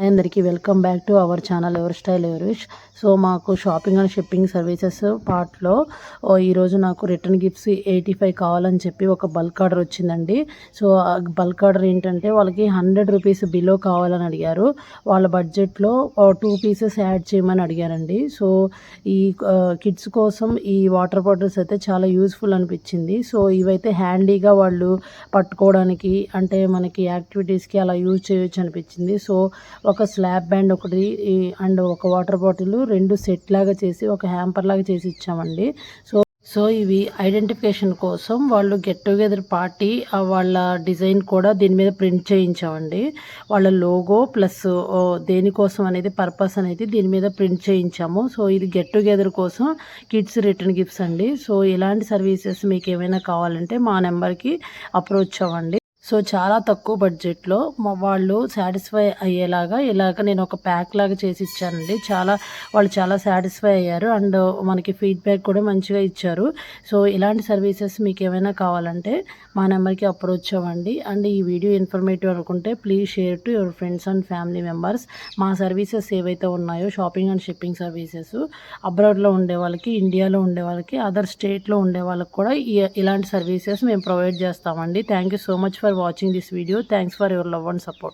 అందరికీ welcome back to our channel ever style ever wish. So మాకు shopping and shipping services పార్ట్లో ఈరోజు నాకు రిటర్న్ గిఫ్ట్స్ 85 కావాలని చెప్పి ఒక బల్క్ ఆర్డర్ వచ్చిందండి. సో బల్క్ ఆర్డర్ ఏంటంటే వాళ్ళకి 100 రూపీస్ బిలో కావాలని అడిగారు. వాళ్ళ బడ్జెట్లో 2 పీసెస్ యాడ్ చేయమని అడిగారండి. సో ఈ కిడ్స్ కోసం ఈ వాటర్ బాటిల్స్ అయితే చాలా యూస్ఫుల్ అనిపించింది. సో ఇవైతే హ్యాండీగా వాళ్ళు పట్టుకోవడానికి అంటే మనకి యాక్టివిటీస్కి అలా యూజ్ చేయొచ్చు అనిపించింది. సో ఒక స్లాబ్ బ్యాండ్ ఒకటి అండ్ ఒక వాటర్ బాటిల్ 2 సెట్ లాగా చేసి ఒక హ్యాంపర్ లాగా చేసి ఇచ్చామండి. సో ఇవి ఐడెంటిఫికేషన్ కోసం వాళ్ళు గెట్ టుగెదర్ పార్టీ వాళ్ళ డిజైన్ కూడా దీని మీద ప్రింట్ చేయించామండి. వాళ్ళ లోగో ప్లస్ దేనికోసం అనేది పర్పస్ అనేది దీని మీద ప్రింట్ చేయించాము. సో ఇది గెట్ టుగెదర్ కోసం కిడ్స్ రిటర్న్ గిఫ్ట్స్ అండి. సో ఇలాంటి సర్వీసెస్ మీకు ఏమైనా కావాలంటే మా నెంబర్కి అప్రోచ్ అవ్వండి. సో చాలా తక్కువ బడ్జెట్లో వాళ్ళు సాటిస్ఫై అయ్యేలాగా ఇలాగ నేను ఒక ప్యాక్ లాగా చేసి ఇచ్చానండి. వాళ్ళు చాలా సాటిస్ఫై అయ్యారు అండ్ మనకి ఫీడ్బ్యాక్ కూడా మంచిగా ఇచ్చారు. సో ఇలాంటి సర్వీసెస్ మీకు ఏమైనా కావాలంటే మా నెంబర్కి అప్రోచ్ అవ్వండి. అండ్ ఈ వీడియో ఇన్ఫర్మేటివ్ అనుకుంటే please share to your friends and family members. మా సర్వీసెస్ ఏవైతే ఉన్నాయో షాపింగ్ అండ్ షిప్పింగ్ సర్వీసెస్ అబ్రాడ్లో ఉండే వాళ్ళకి, ఇండియాలో ఉండే వాళ్ళకి, అదర్ స్టేట్లో ఉండే వాళ్ళకి కూడా ఇలాంటి సర్వీసెస్ మేము ప్రొవైడ్ చేస్తామండి. Thank you so much for watching this video. Thanks for your love and support.